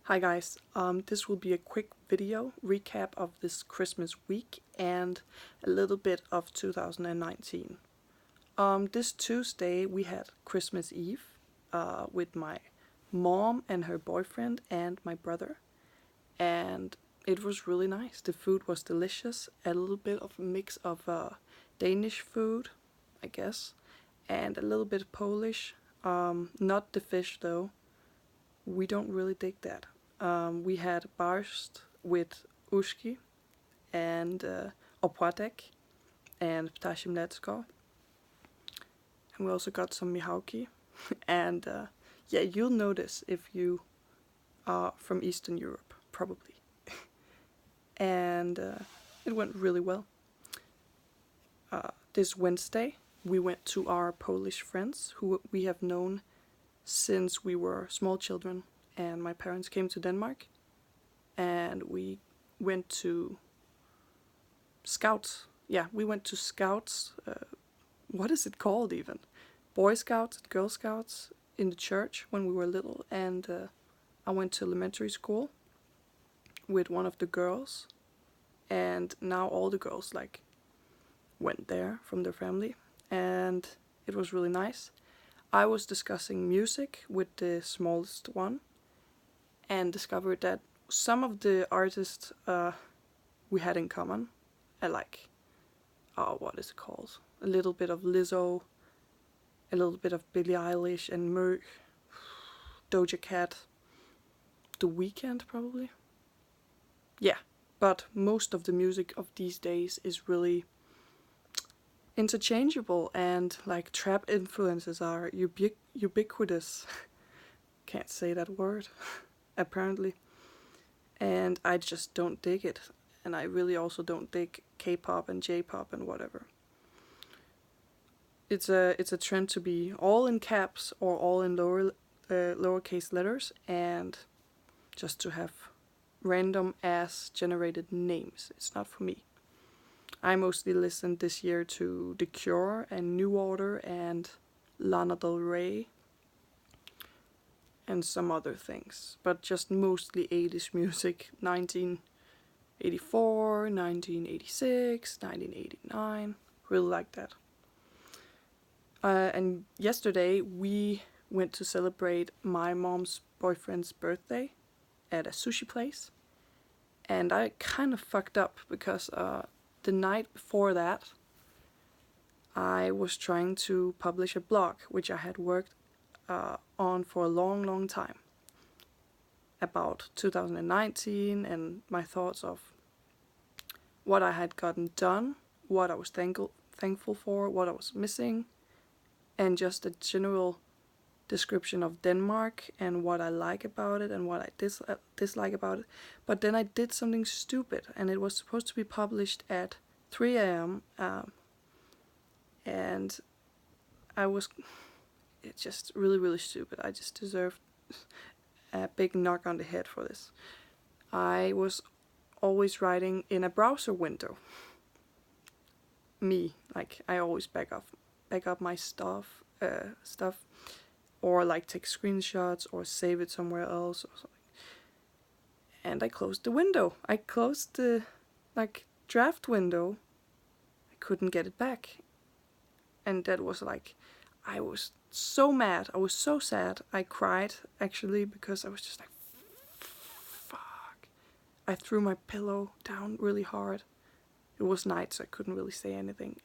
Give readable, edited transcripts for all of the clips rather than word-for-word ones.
Hi guys, this will be a quick video recap of this Christmas week and a little bit of 2019. This Tuesday we had Christmas Eve with my mom and her boyfriend and my brother, and it was really nice. The food was delicious, a little bit of a mix of Danish food, I guess, and a little bit Polish. Not the fish though. We don't really dig that. We had barst with ushki and opłatek and ptasie mleczko. And we also got some mihawki. And yeah, you'll notice if you are from Eastern Europe, probably. And it went really well. This Wednesday, we went to our Polish friends who we have known since we were small children, and my parents came to Denmark, and we went to Scouts. Yeah, we went to Scouts. What is it called even? Boy Scouts, Girl Scouts in the church when we were little, and I went to elementary school with one of the girls, and now all the girls went there from their family, and it was really nice. I was discussing music with the smallest one and discovered that some of the artists we had in common, I like, what is it called? A little bit of Lizzo, a little bit of Billie Eilish and Merc, Doja Cat, The Weeknd probably. Yeah, but most of the music of these days is really interchangeable, and like trap influences are ubiquitous. Can't say that word, apparently. And I just don't dig it. And I really also don't dig K-pop and J-pop and whatever. It's a trend to be all in caps or all in lowercase letters, and just to have random ass generated names. It's not for me. I mostly listened this year to The Cure and New Order and Lana Del Rey and some other things, but just mostly 80s music, 1984, 1986, 1989, really like that. And yesterday we went to celebrate my mom's boyfriend's birthday at a sushi place, and I kind of fucked up because the night before that, I was trying to publish a blog, which I had worked on for a long time, about 2019 and my thoughts of what I had gotten done, what I was thankful for, what I was missing, and just a general description of Denmark and what I like about it and what I dislike about it. But then I did something stupid, and it was supposed to be published at 3 a.m. And it's just really stupid. I just deserved a big knock on the head for this. I was always writing in a browser window. I always back up my stuff, or take screenshots or save it somewhere else or something. And I closed the window. I closed the draft window. I couldn't get it back. And that was I was so mad. I was so sad. I cried actually because I was just fuck. I threw my pillow down really hard. It was night, so I couldn't really say anything.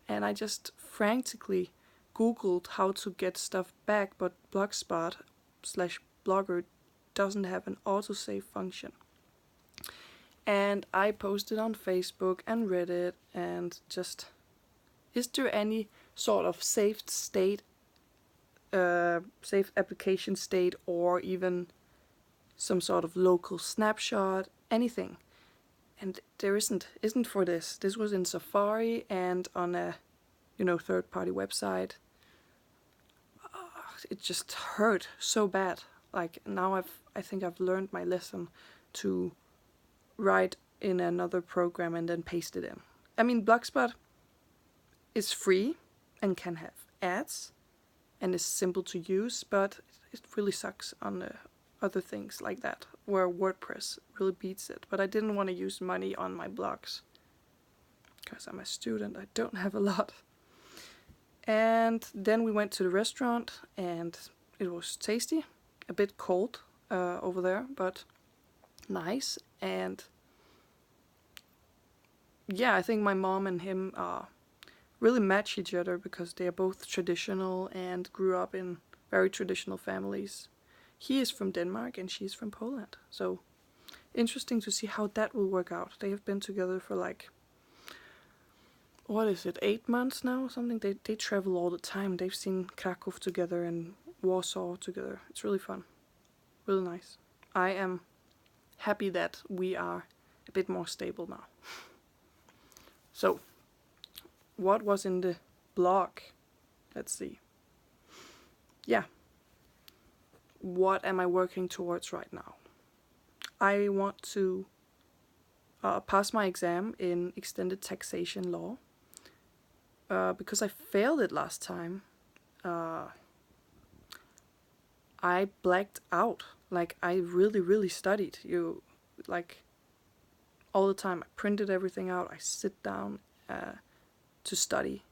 And I just frantically Googled how to get stuff back, but Blogspot/Blogger doesn't have an autosave function. And I posted on Facebook and Reddit and just, is there any sort of safe application state, or even some sort of local snapshot, anything? And there isn't for this. This was in Safari and on a third-party website. It just hurt so bad. Now I think I've learned my lesson to write in another program and then paste it in. I mean, Blogspot is free and can have ads and is simple to use, but it really sucks on other things like that, where WordPress really beats it. But I didn't want to use money on my blogs, because I'm a student, I don't have a lot. And then we went to the restaurant, and it was tasty, a bit cold over there, but nice. And yeah, I think my mom and him really match each other, because they are both traditional and grew up in very traditional families. He is from Denmark and she's from Poland. So interesting to see how that will work out. They have been together for like, what is it, 8 months now or something? They travel all the time. They've seen Krakow together and Warsaw together. It's really fun. Really nice. I am happy that we are a bit more stable now. So, what was in the blog? Let's see. Yeah. What am I working towards right now? I want to pass my exam in extended taxation law. Because I failed it last time, I blacked out. Like, I really studied. Like, all the time. I printed everything out. I sit down to study.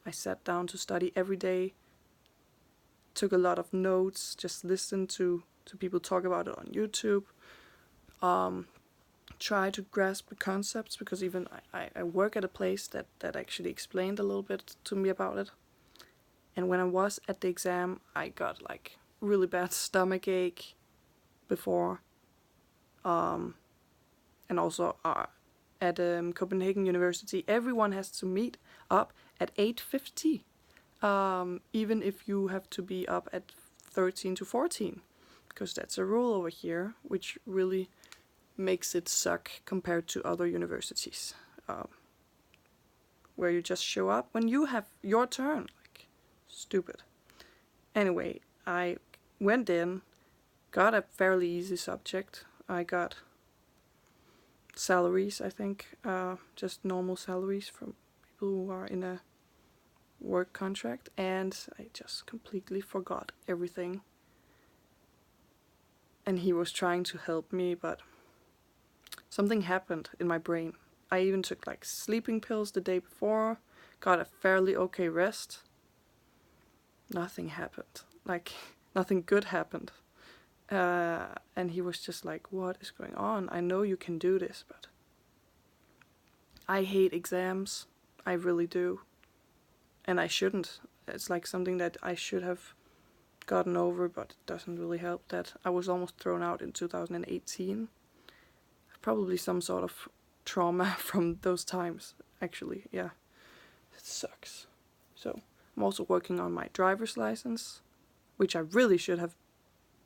I sat down to study every day. Took a lot of notes. Just listened to people talk about it on YouTube. Try to grasp the concepts, because even I work at a place that actually explained a little bit to me about it. And when I was at the exam, I got like really bad stomach ache before. And also at Copenhagen University, everyone has to meet up at 8:50, even if you have to be up at 13 to 14, because that's a rule over here, which really makes it suck compared to other universities, where you just show up when you have your turn. Like, stupid. Anyway, I went in, got a fairly easy subject. I got salaries, I think, just normal salaries from people who are in a work contract, and I just completely forgot everything. And he was trying to help me, but something happened in my brain. I even took like sleeping pills the day before, got a fairly okay rest. Nothing happened. Like, nothing good happened. And he was just like, what is going on? I know you can do this, but I hate exams. I really do. And I shouldn't. It's like something that I should have gotten over, but it doesn't really help that I was almost thrown out in 2018. Probably some sort of trauma from those times, actually. Yeah, it sucks. So I'm also working on my driver's license, which I really should have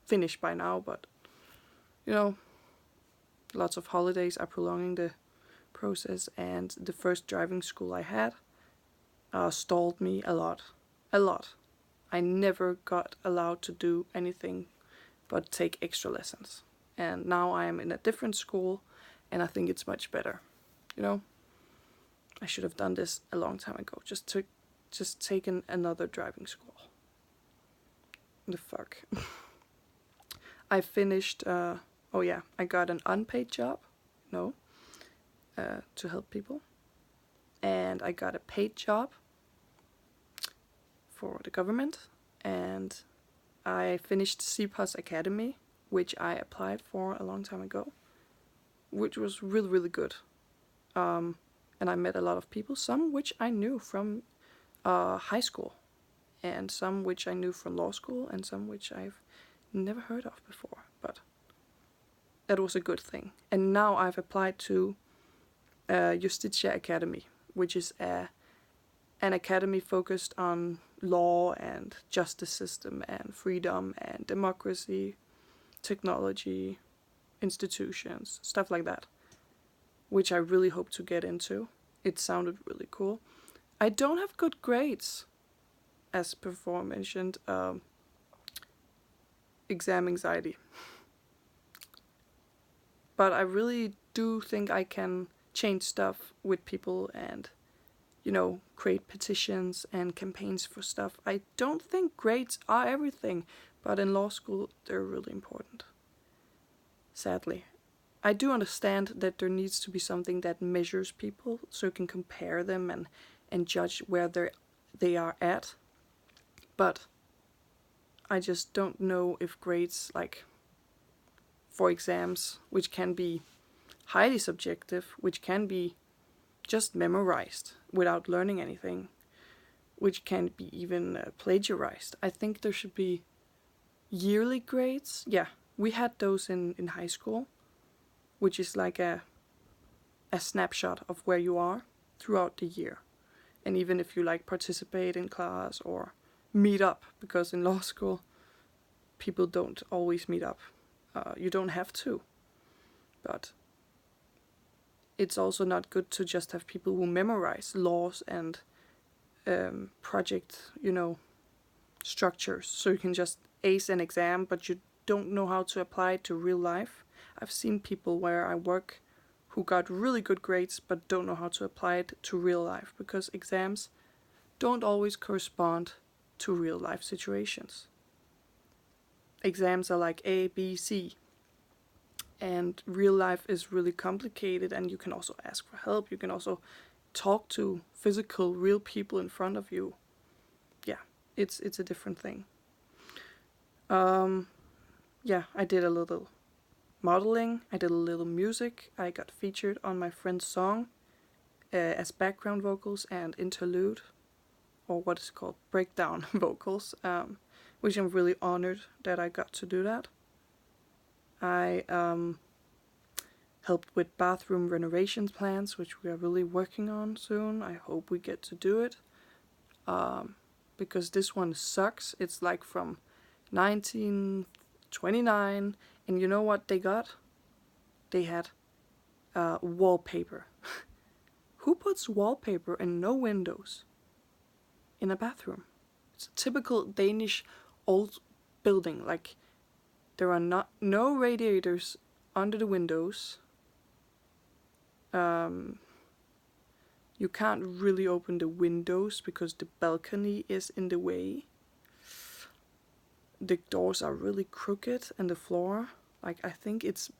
finished by now, but you know, lots of holidays are prolonging the process, and the first driving school I had stalled me a lot. I never got allowed to do anything but take extra lessons. And now I am in a different school, and I think it's much better. You know, I should have done this a long time ago. Just taken another driving school. The fuck. I finished. I got an unpaid job. To help people, and I got a paid job for the government, and I finished CPOS Academy, which I applied for a long time ago, which was really good. And I met a lot of people, some which I knew from high school, and some which I knew from law school, and some which I've never heard of before, but that was a good thing. And now I've applied to Justitia Academy, which is an academy focused on law and justice system and freedom and democracy, technology, institutions, stuff like that, which I really hope to get into. It sounded really cool. I don't have good grades, as before mentioned, exam anxiety. But I really do think I can change stuff with people and, create petitions and campaigns for stuff. I don't think grades are everything, but in law school, they're really important. sadly. I do understand that there needs to be something that measures people so you can compare them and judge where they are at. But I just don't know if grades, like for exams, which can be highly subjective, which can be just memorized without learning anything, which can be even plagiarized. I think there should be yearly grades. Yeah, we had those in high school, which is like a snapshot of where you are throughout the year. And even if you like participate in class or meet up, because in law school people don't always meet up. You don't have to, but it's also not good to just have people who memorize laws and project, structures, so you can just ace an exam, but you don't know how to apply it to real life. I've seen people where I work who got really good grades but don't know how to apply it to real life, because exams don't always correspond to real life situations. Exams are like A, B, C, and real life is really complicated, and you can also ask for help. You can also talk to physical, real people in front of you. Yeah, it's a different thing. Yeah, I did a little modeling, I did a little music, I got featured on my friend's song as background vocals and interlude, or what is called breakdown vocals, which I'm really honored that I got to do that. I helped with bathroom renovation plans, which we are really working on soon. I hope we get to do it, because this one sucks. It's like from 1929, and you know what they got? They had wallpaper. Who puts wallpaper and no windows in a bathroom? It's a typical Danish old building. Like, there are no radiators under the windows. You can't really open the windows because the balcony is in the way. The doors are really crooked, and the floor, like, I think it's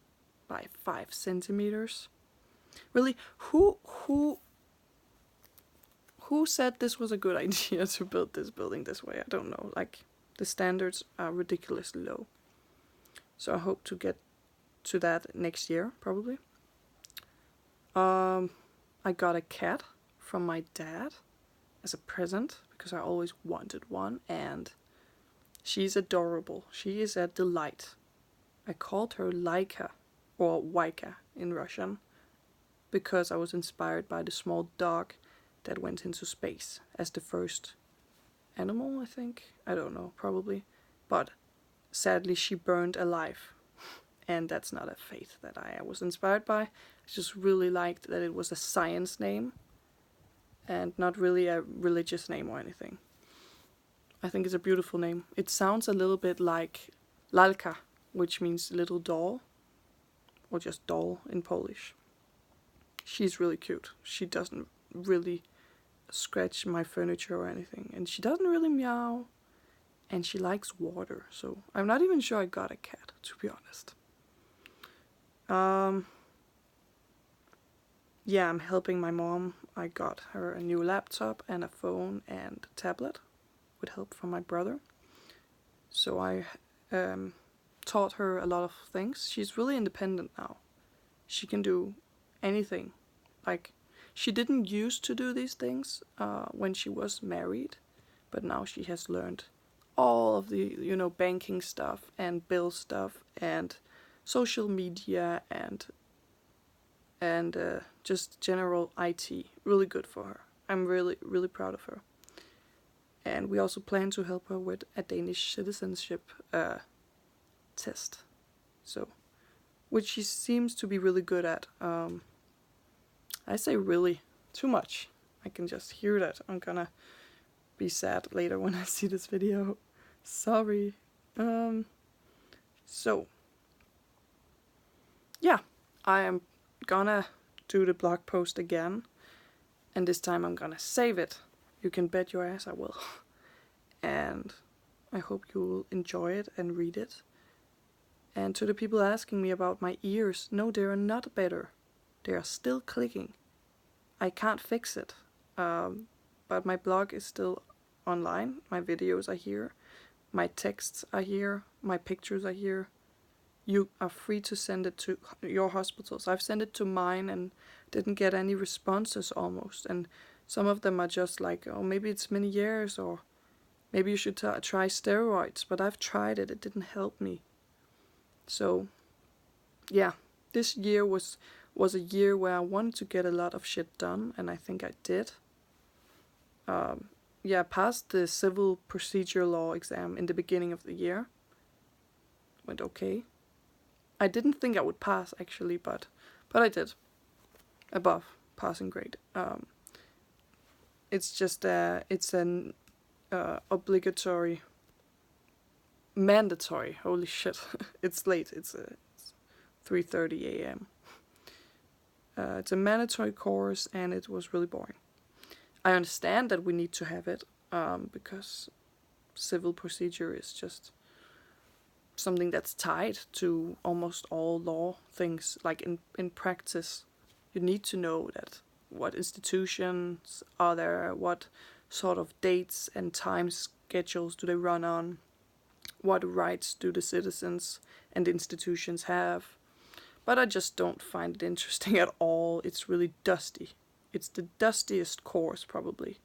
by 5 centimeters. Really, who said this was a good idea to build this building this way? I don't know. Like, the standards are ridiculously low. So I hope to get to that next year, probably. I got a cat from my dad as a present because I always wanted one, and she's adorable. She is a delight. I called her Laika, or Waika in Russian, because I was inspired by the small dog that went into space as the first animal, I think. I don't know, probably. But sadly, she burned alive. And that's not a faith that I was inspired by. I just really liked that it was a science name and not really a religious name or anything. I think it's a beautiful name. It sounds a little bit like lalka, which means little doll, or just doll in Polish. She's really cute. She doesn't really scratch my furniture or anything, and she doesn't really meow, and she likes water, so I'm not even sure I got a cat, to be honest. Yeah, I'm helping my mom. I got her a new laptop and a phone and a tablet with help from my brother. So I taught her a lot of things. She's really independent now. She can do anything. Like, she didn't used to do these things when she was married, but now she has learned all of the, banking stuff and bill stuff and social media and just general IT. Really good for her. I'm really, really proud of her. And we also plan to help her with a Danish citizenship test. So, which she seems to be really good at. I say really too much. I can just hear that. I'm gonna be sad later when I see this video. Sorry. So, yeah, I am gonna do the blog post again, and this time I'm gonna save it. You can bet your ass I will. And I hope you will enjoy it and read it. And to the people asking me about my ears, no, they are not better. They are still clicking. I can't fix it. But my blog is still online. My videos are here. My texts are here. My pictures are here. You are free to send it to your hospitals. I've sent it to mine and didn't get any responses almost. And some of them are just like, oh, maybe it's many years, or maybe you should try steroids. But I've tried it. It didn't help me. So, yeah, this year was a year where I wanted to get a lot of shit done, and I think I did. I passed the civil procedure law exam in the beginning of the year. Went okay. I didn't think I would pass actually, but I did. Above passing grade. It's just it's an obligatory, mandatory. Holy shit! It's late. It's 3:30 a.m. It's a mandatory course, and it was really boring. I understand that we need to have it, because civil procedure is just something that's tied to almost all law things. Like in practice, you need to know that what institutions are there, what sort of dates and time schedules do they run on, what rights do the citizens and institutions have. But I just don't find it interesting at all. It's really dusty. It's the dustiest course, probably.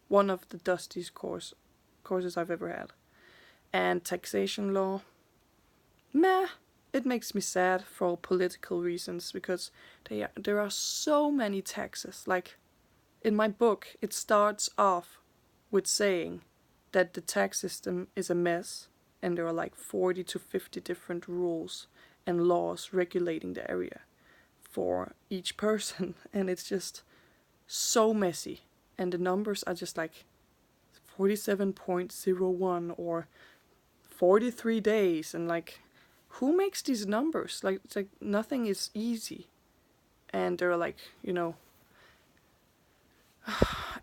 One of the dustiest courses I've ever had. And taxation law, meh. It makes me sad for political reasons, because there are so many taxes. Like, in my book, it starts off with saying that the tax system is a mess, and there are like 40 to 50 different rules and laws regulating the area for each person, and it's just so messy, and the numbers are just like 47.01 or 43 days, and like, who makes these numbers? Like, it's like nothing is easy, and they're like,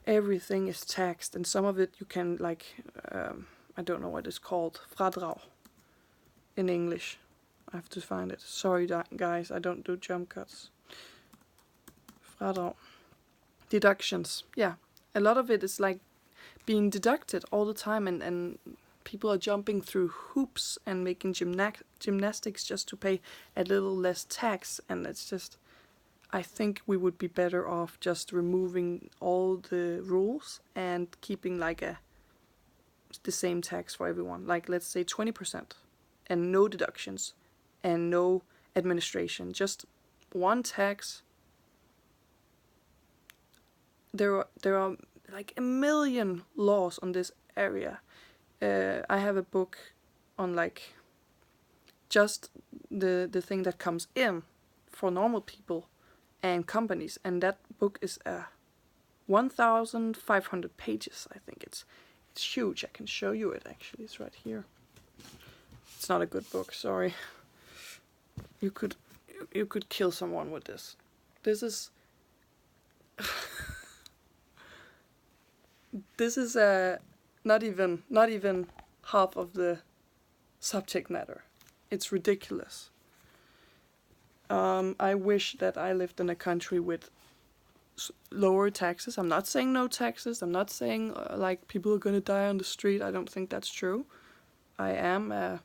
everything is taxed, and some of it you can like, I don't know what it's called, fradrag in English. I have to find it. Sorry, guys, I don't do jump cuts. Fradrag. Deductions. Yeah, a lot of it is like being deducted all the time, and people are jumping through hoops and making gymnastics just to pay a little less tax, and it's just, I think we would be better off just removing all the rules and keeping like the same tax for everyone. Like, let's say 20%, and no deductions and no administration, just one tax. There are like a million laws on this area. I have a book on like just the thing that comes in for normal people and companies, and that book is 1,500 pages. I think it's huge. I can show you it actually. It's right here. It's not a good book. Sorry. You could kill someone with this. This is this is not even half of the subject matter. It's ridiculous. I wish that I lived in a country with lower taxes. I'm not saying no taxes. I'm not saying like people are gonna die on the street. I don't think that's true. I am a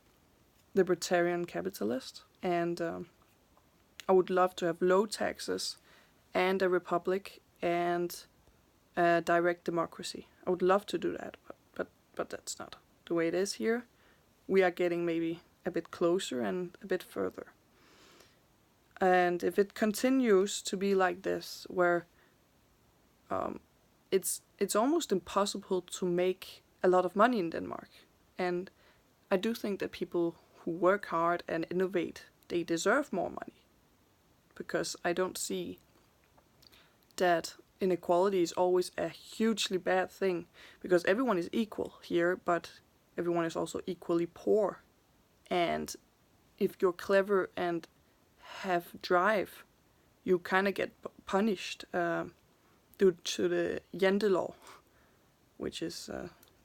libertarian capitalist, and I would love to have low taxes and a republic and direct democracy. I would love to do that, but that's not the way it is here. We are getting maybe a bit closer and a bit further. And if it continues to be like this, where it's almost impossible to make a lot of money in Denmark, and I do think that people who work hard and innovate, they deserve more money, because I don't see that inequality is always a hugely bad thing, because everyone is equal here, but everyone is also equally poor. And if you're clever and have drive, you kind of get punished due to the Jante law, which is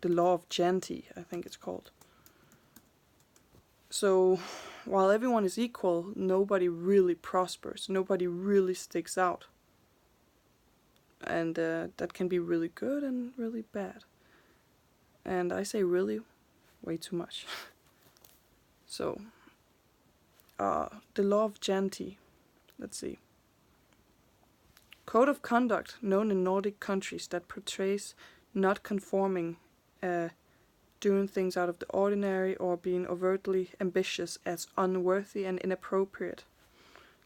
the law of Jante, I think it's called. So while everyone is equal, nobody really prospers, nobody really sticks out. And that can be really good and really bad. And I say really way too much. So, the law of Jante. Let's see. Code of conduct known in Nordic countries that portrays not conforming, doing things out of the ordinary, or being overtly ambitious as unworthy and inappropriate.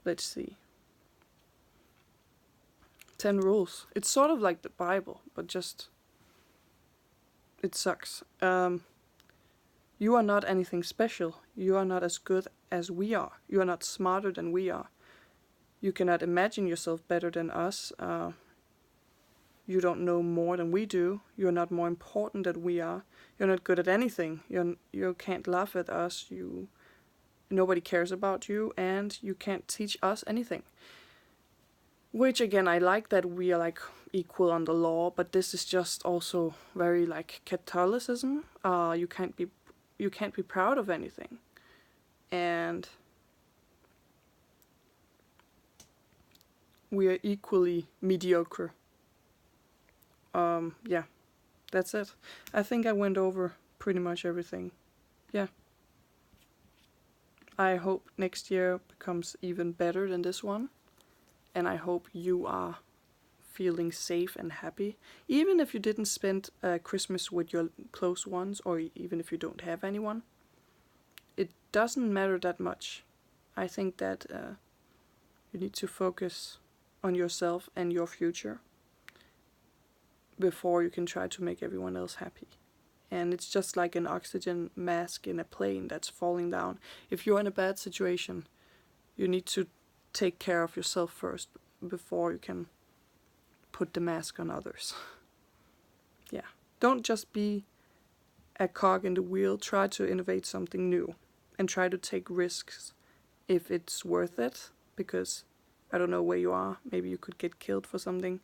Let's see. 10 rules. It's sort of like the Bible, but just it sucks. You are not anything special. You are not as good as we are. You are not smarter than we are. You cannot imagine yourself better than us. You don't know more than we do. You're not more important than we are. You're not good at anything. You can't laugh at us. Nobody cares about you, and you can't teach us anything. Which again, I like that we are like equal on the law, but this is just also very like Catholicism. You can't be proud of anything, and we are equally mediocre. Yeah, that's it. I think I went over pretty much everything. Yeah. I hope next year becomes even better than this one. And I hope you are feeling safe and happy. Even if you didn't spend Christmas with your close ones, or even if you don't have anyone. It doesn't matter that much. I think that you need to focus on yourself and your future before you can try to make everyone else happy. And it's just like an oxygen mask in a plane that's falling down. If you're in a bad situation, you need to take care of yourself first before you can put the mask on others. Yeah. Don't just be a cog in the wheel. Try to innovate something new and try to take risks if it's worth it, because I don't know where you are. Maybe you could get killed for something,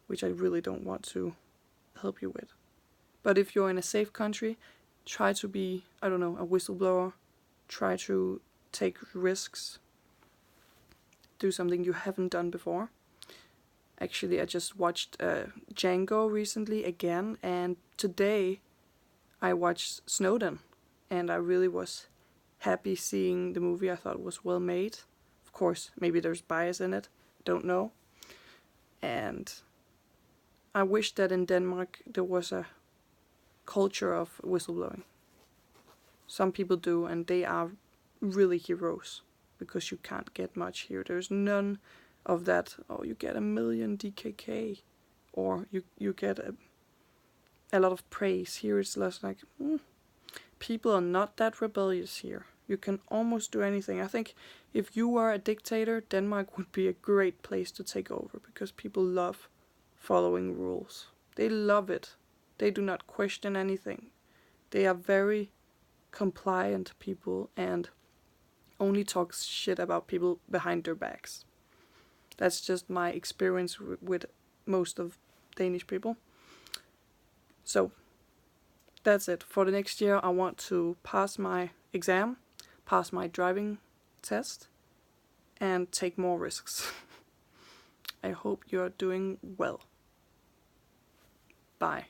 which I really don't want to help you with. But if you're in a safe country, try to be, I don't know, a whistleblower. Try to take risks. Do something you haven't done before. Actually, I just watched Django recently again, and today I watched Snowden, and I really was happy seeing the movie. I thought it was well made. Of course, maybe there's bias in it. Don't know. And I wish that in Denmark there was a culture of whistleblowing. Some people do, and they are really heroes, because you can't get much here. There's none of that, oh, you get 1 million DKK, or you get a lot of praise. Here it's less like, people are not that rebellious here. You can almost do anything. I think if you were a dictator, Denmark would be a great place to take over, because people love following rules. They love it. They do not question anything. They are very compliant people and only talk shit about people behind their backs. That's just my experience with most of Danish people. So that's it. For the next year, I want to pass my exam, pass my driving test, and take more risks. I hope you're doing well. Bye.